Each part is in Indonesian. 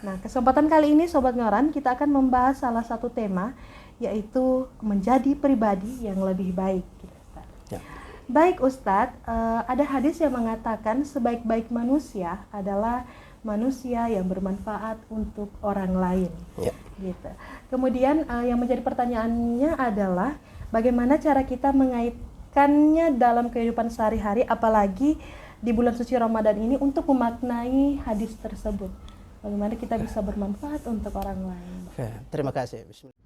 Nah, kesempatan kali ini Sobat Ngoran kita akan membahas salah satu tema, yaitu menjadi pribadi yang lebih baik. Ya. Baik Ustadz, ada hadis yang mengatakan sebaik-baik manusia adalah manusia yang bermanfaat untuk orang lain. Ya. Gitu. Kemudian yang menjadi pertanyaannya adalah bagaimana cara kita mengaitkannya dalam kehidupan sehari-hari, apalagi di bulan suci Ramadan ini untuk memaknai hadis tersebut. Bagaimana kita bisa bermanfaat untuk orang lain. Oke, terima kasih. Bismillah.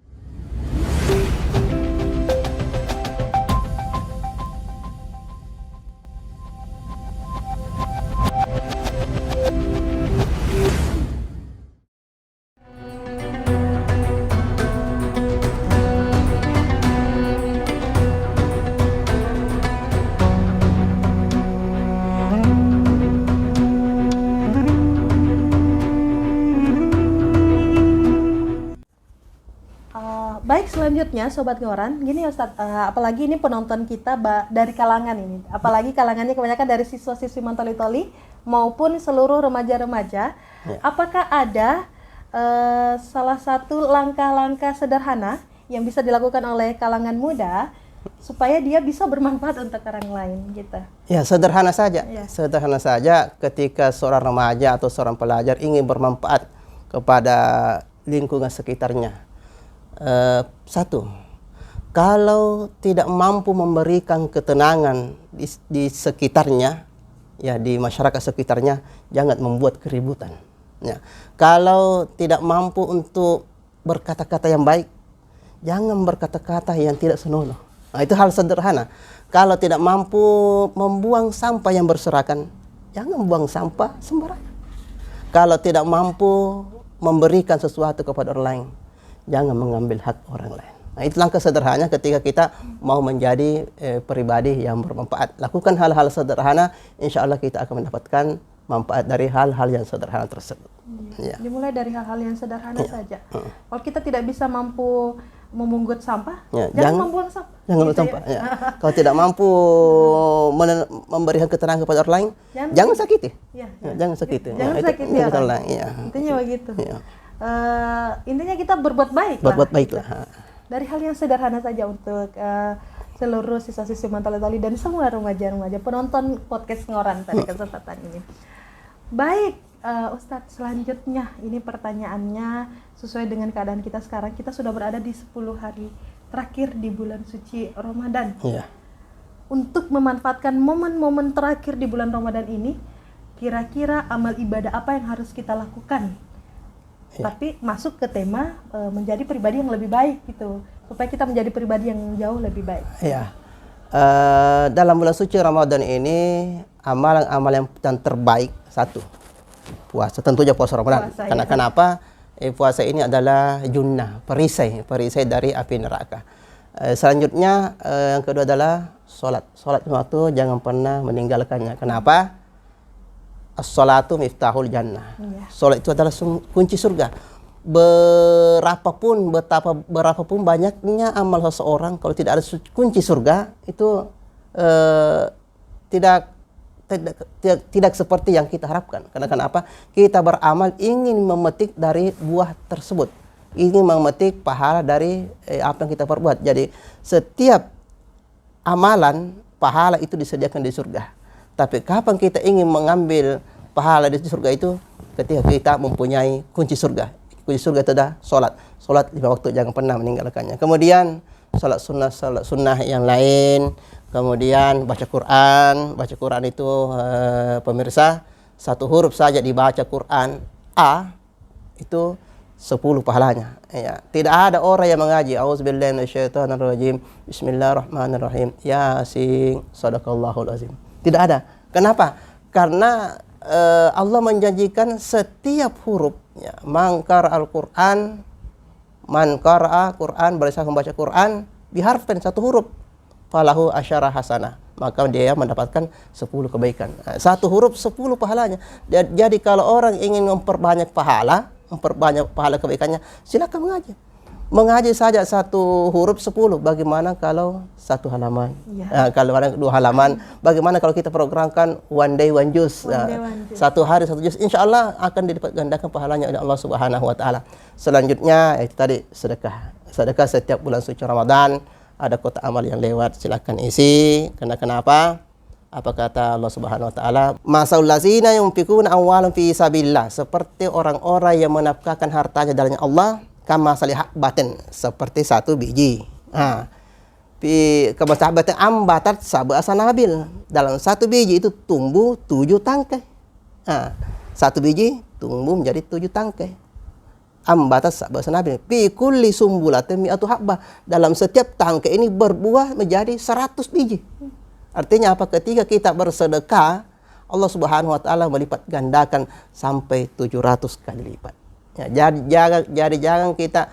Baik, selanjutnya Sobat Ngoran, gini Ustadz, apalagi ini penonton kita dari kalangan ini, apalagi kalangannya kebanyakan dari siswa-siswi Mantoli-Toli maupun seluruh remaja-remaja. Ya. Apakah ada salah satu langkah-langkah sederhana yang bisa dilakukan oleh kalangan muda supaya dia bisa bermanfaat untuk orang lain gitu? Ya, sederhana saja. Ya. Sederhana saja ketika seorang remaja atau seorang pelajar ingin bermanfaat kepada lingkungan sekitarnya. Satu, kalau tidak mampu memberikan ketenangan di sekitarnya, ya di masyarakat sekitarnya, jangan membuat keributan. Ya. Kalau tidak mampu untuk berkata-kata yang baik, jangan berkata-kata yang tidak senonoh. Nah, itu hal sederhana. Kalau tidak mampu membuang sampah yang berserakan, jangan buang sampah sembarangan. Kalau tidak mampu memberikan sesuatu kepada orang lain, jangan mengambil hak orang lain. Nah, itu langkah sederhana ketika kita mau menjadi pribadi yang bermanfaat. Lakukan hal-hal sederhana, insya Allah kita akan mendapatkan manfaat dari hal-hal yang sederhana tersebut. Ya. Ya. Dimulai dari hal-hal yang sederhana saja. Kalau kita tidak bisa mampu memungut sampah, Ya, jangan membuang sampah. Jangan Gitu membuang sampah. Ya. Kalau tidak mampu memberikan keterangan kepada orang lain, jangan sakiti. Ya. Ya, jangan sakiti. Jangan Ya, sakiti itu orang. lain. Ya. Intinya begitu. Ya. Intinya kita berbuat baik. Berbuat baiklah. Dari hal yang sederhana saja untuk seluruh siswa-siswi Mantoli-Toli dan semua remaja-remaja penonton podcast Ngoran pada kesempatan ini. Baik, Ustadz, selanjutnya ini pertanyaannya sesuai dengan keadaan kita sekarang. Kita sudah berada di 10 hari terakhir di bulan suci Ramadan. Iya. Untuk memanfaatkan momen-momen terakhir di bulan Ramadan ini, kira-kira amal ibadah apa yang harus kita lakukan? Ya. Tapi masuk ke tema menjadi pribadi yang lebih baik gitu, supaya kita menjadi pribadi yang jauh lebih baik. Ya. Dalam bulan suci Ramadan ini amalan-amalan yang terbaik satu, puasa. Tentunya puasa Ramadan. Puasa, Karena ya. kenapa? Puasa ini adalah junnah, perisai dari api neraka. Selanjutnya yang kedua adalah sholat. Sholat waktu jangan pernah meninggalkannya. Kenapa? As-sholatu miftahul jannah. Ya. Sholat itu adalah kunci surga. Berapapun banyaknya amal seseorang, kalau tidak ada kunci surga, itu tidak seperti yang kita harapkan. Karena kenapa? Kita beramal ingin memetik dari buah tersebut, ingin memetik pahala dari apa yang kita perbuat. Jadi setiap amalan pahala itu disediakan di surga. Tapi kapan kita ingin mengambil pahala di surga itu? Ketika kita mempunyai kunci surga. Kunci surga itu adalah sholat. Sholat 5 waktu, jangan pernah meninggalkannya. Kemudian sholat sunnah yang lain. Kemudian baca Quran. Baca Quran itu pemirsa, satu huruf saja dibaca Quran A itu 10 pahalanya. Ya. Tidak ada orang yang mengaji A'udzubillahi minasyaitonirrajim, Bismillahirrahmanirrahim, Yasin, Shadaqallahul azim. Tidak ada. Kenapa? Karena Allah menjanjikan setiap huruf, ya, man qara'a Quran, berusaha membaca Quran biharfin, satu huruf, falahu asyara hasanah, maka dia mendapatkan 10 kebaikan. Satu huruf 10 pahalanya. Jadi kalau orang ingin memperbanyak pahala kebaikannya, silakan mengaji. Mengaji saja satu huruf 10, bagaimana kalau satu halaman? Ya. Kalau ada 2 halaman, bagaimana kalau kita programkan one day one juz? Satu hari 1 juz, insya Allah akan dilipat gandakan pahalanya oleh Allah Subhanahu Wa Taala. Selanjutnya itu tadi sedekah. Sedekah setiap bulan suci Ramadan ada kotak amal yang lewat, silakan isi. Kenapa? Apa kata Allah Subhanahu Wa Taala? Masaul lazina yunfikuna amwalahum fi sabilillah, seperti orang-orang yang menafkahkan hartanya dalam Allah. Kama salihak batin, seperti 1 biji. Kama sahabatin ambatat sab'a sanabil, dalam 1 biji itu tumbuh 7 tangkai. 1 biji tumbuh menjadi 7 tangkai. Ambatat sab'a sanabil fi kulli sumbulatin mi'atu habbah, dalam setiap tangkai ini berbuah menjadi 100 biji. Artinya apa? Ketika kita bersedekah, Allah Subhanahu Wa Taala melipat gandakan sampai 700 kali lipat. Ya, jadi jangan kita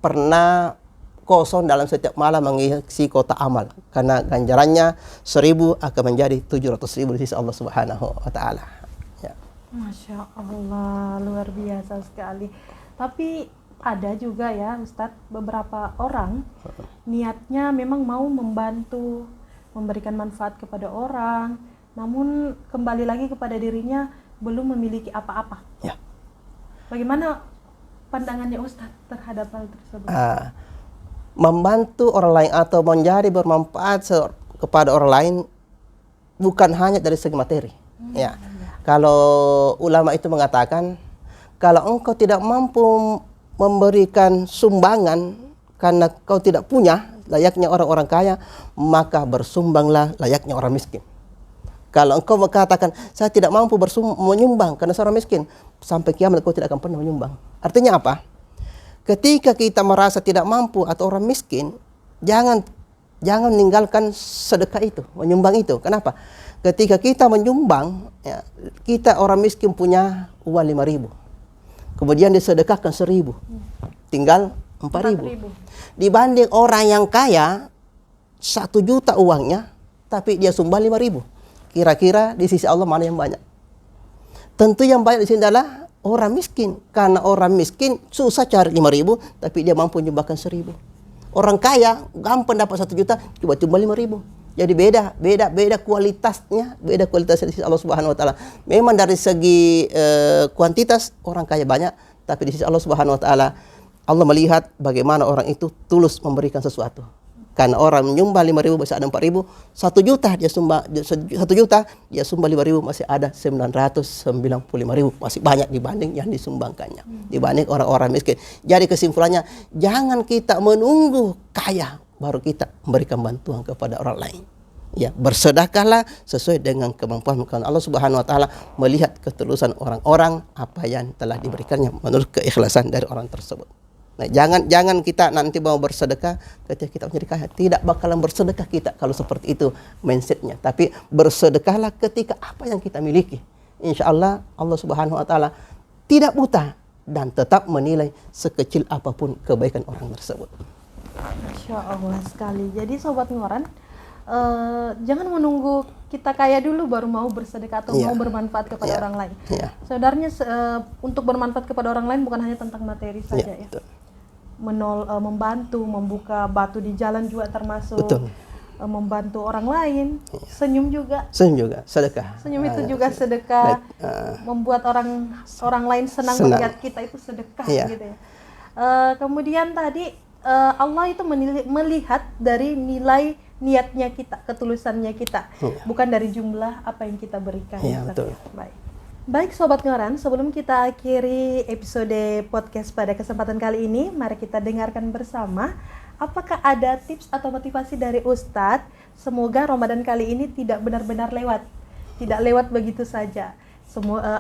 pernah kosong dalam setiap malam mengisi kotak amal, karena ganjarannya 1000 akan menjadi 700.000 di sisi Allah Subhanahu Wa Taala. Ya. Masya Allah, luar biasa sekali. Tapi ada juga ya Ustadz, beberapa orang niatnya memang mau membantu, memberikan manfaat kepada orang, namun kembali lagi kepada dirinya belum memiliki apa-apa. Ya. Bagaimana pandangannya Ustadz terhadap hal tersebut? Membantu orang lain atau menjadi bermanfaat kepada orang lain bukan hanya dari segi materi. Ya. Kalau ulama itu mengatakan, kalau engkau tidak mampu memberikan sumbangan karena kau tidak punya, layaknya orang-orang kaya, maka bersumbanglah layaknya orang miskin. Kalau engkau mengatakan, saya tidak mampu menyumbang karena seorang miskin, sampai kiamat kau tidak akan pernah menyumbang. Artinya apa? Ketika kita merasa tidak mampu atau orang miskin, jangan meninggalkan sedekah itu, menyumbang itu. Kenapa? Ketika kita menyumbang, ya, kita orang miskin punya uang 5.000. Kemudian disedekahkan 1.000. Tinggal 4.000. Dibanding orang yang kaya 1 juta uangnya, tapi dia sumbang 5.000. Kira-kira di sisi Allah mana yang banyak? Tentu yang banyak di sini adalah orang miskin. Karena orang miskin susah cari 5.000, tapi dia mampu menyumbangkan 1.000. Orang kaya gampang dapat 1 juta, coba 5.000. Jadi beda kualitasnya, beda kualitasnya di sisi Allah Subhanahu Wa Taala. Memang dari segi kuantitas orang kaya banyak, tapi di sisi Allah Subhanahu Wa Taala, Allah melihat bagaimana orang itu tulus memberikan sesuatu. Karena orang menyumbang 5.000 masih ada 4.000, 1 juta dia sumbang 1 juta, dia sumbang 5.000 masih ada 995.000, masih banyak dibanding yang disumbangkannya, dibanding orang-orang miskin. Jadi kesimpulannya, jangan kita menunggu kaya baru kita memberikan bantuan kepada orang lain. Ya, bersedekahlah sesuai dengan kemampuan. Karena Allah Subhanahu Wa Taala melihat ketulusan orang-orang apa yang telah diberikannya menurut keikhlasan dari orang tersebut. Nah, jangan kita nanti mau bersedekah ketika kita menjadi kaya. Tidak bakalan bersedekah kita kalau seperti itu mindsetnya. Tapi bersedekahlah ketika apa yang kita miliki. Insya Allah Allah Subhanahu Wa Taala tidak buta dan tetap menilai sekecil apapun kebaikan orang tersebut. Masya Allah sekali. Jadi Sobat Ngoran, jangan menunggu kita kaya dulu baru mau bersedekah atau mau bermanfaat kepada orang lain. Sebenarnya untuk bermanfaat kepada orang lain bukan hanya tentang materi saja ya. Membantu, membuka batu di jalan juga termasuk. Membantu orang lain. Senyum juga. Sedekah. Senyum itu juga sedekah. Membuat orang lain senang melihat kita itu sedekah gitu ya. Kemudian tadi Allah itu melihat dari nilai niatnya kita, ketulusannya kita, bukan dari jumlah apa yang kita berikan. Betul. Baik Sobat Ngoran, sebelum kita akhiri episode podcast pada kesempatan kali ini, mari kita dengarkan bersama apakah ada tips atau motivasi dari Ustadz. Semoga Ramadan kali ini tidak benar-benar lewat, tidak lewat begitu saja.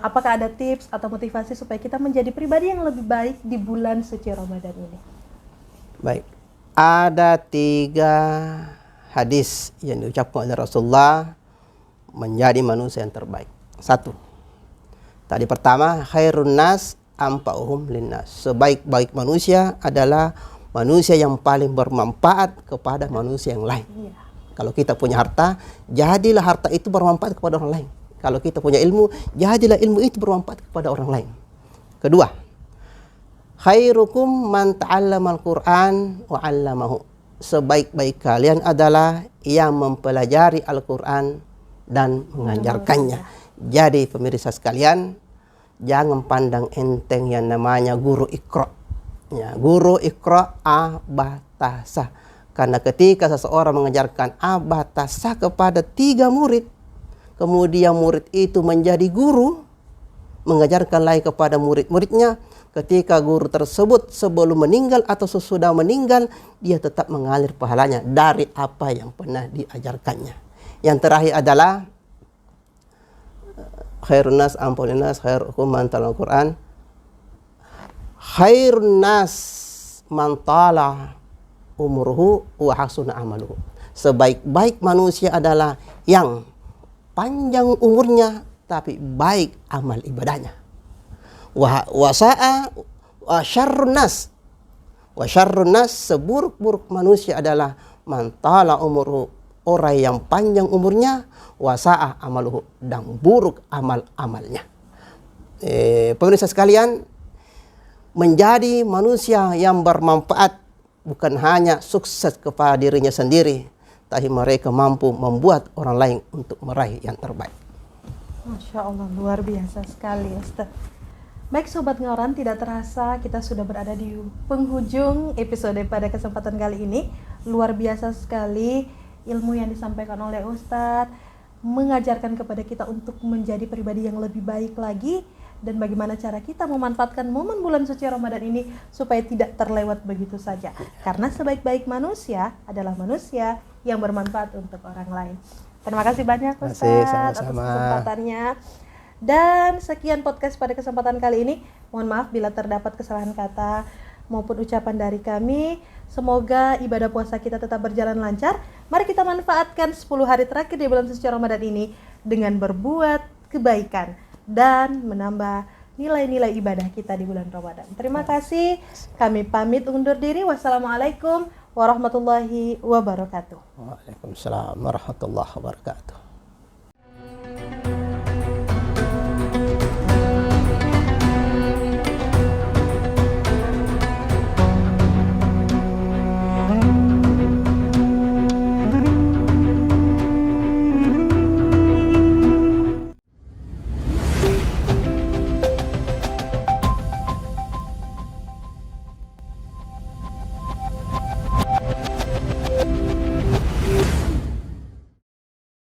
Apakah ada tips atau motivasi supaya kita menjadi pribadi yang lebih baik di bulan suci Ramadan ini? Baik, ada 3 hadis yang diucapkan oleh Rasulullah menjadi manusia yang terbaik. 1, tadi pertama, khairun nas anfa'uhum linnas. Sebaik-baik manusia adalah manusia yang paling bermanfaat kepada manusia yang lain. Kalau kita punya harta, jadilah harta itu bermanfaat kepada orang lain. Kalau kita punya ilmu, jadilah ilmu itu bermanfaat kepada orang lain. Kedua, khairukum man ta'allamal Qur'an wa 'allamahu. Sebaik-baik kalian adalah yang mempelajari Al-Qur'an dan mengajarkannya. Jadi pemirsa sekalian, jangan pandang enteng yang namanya guru Iqra. Ya, guru Iqra abatasa. Karena ketika seseorang mengajarkan abatasa kepada 3 murid, kemudian murid itu menjadi guru, mengajarkan lagi kepada murid-muridnya, ketika guru tersebut sebelum meninggal atau sesudah meninggal, dia tetap mengalir pahalanya dari apa yang pernah diajarkannya. Yang terakhir adalah khairun nas ampun nas khairukum man talal Quran. Khairun nas man tala umruhu wa hasuna amaluhu. Sebaik-baik manusia adalah yang panjang umurnya tapi baik amal ibadahnya. Wa sa'a wa syarrun nas. Wa syarrun nas, seburuk-buruk manusia adalah man tala umruhu, orang yang panjang umurnya, wasa'a amaluhu, dan buruk amal-amalnya. Pemirsa sekalian, menjadi manusia yang bermanfaat bukan hanya sukses kepada dirinya sendiri, tapi mereka mampu membuat orang lain untuk meraih yang terbaik. Masya Allah, luar biasa sekali Ustaz. Baik Sobat Ngoran, tidak terasa kita sudah berada di penghujung episode pada kesempatan kali ini. Luar biasa sekali ilmu yang disampaikan oleh Ustadz, mengajarkan kepada kita untuk menjadi pribadi yang lebih baik lagi, dan bagaimana cara kita memanfaatkan momen bulan suci Ramadan ini supaya tidak terlewat begitu saja. Karena sebaik-baik manusia adalah manusia yang bermanfaat untuk orang lain. Terima kasih banyak Ustadz atas kesempatannya. Dan sekian podcast pada kesempatan kali ini. Mohon maaf bila terdapat kesalahan kata maupun ucapan dari kami. Semoga ibadah puasa kita tetap berjalan lancar. Mari kita manfaatkan 10 hari terakhir di bulan suci Ramadan ini dengan berbuat kebaikan dan menambah nilai-nilai ibadah kita di bulan Ramadan. Terima kasih. Kami pamit undur diri. Wassalamualaikum warahmatullahi wabarakatuh. Waalaikumsalam warahmatullahi wabarakatuh.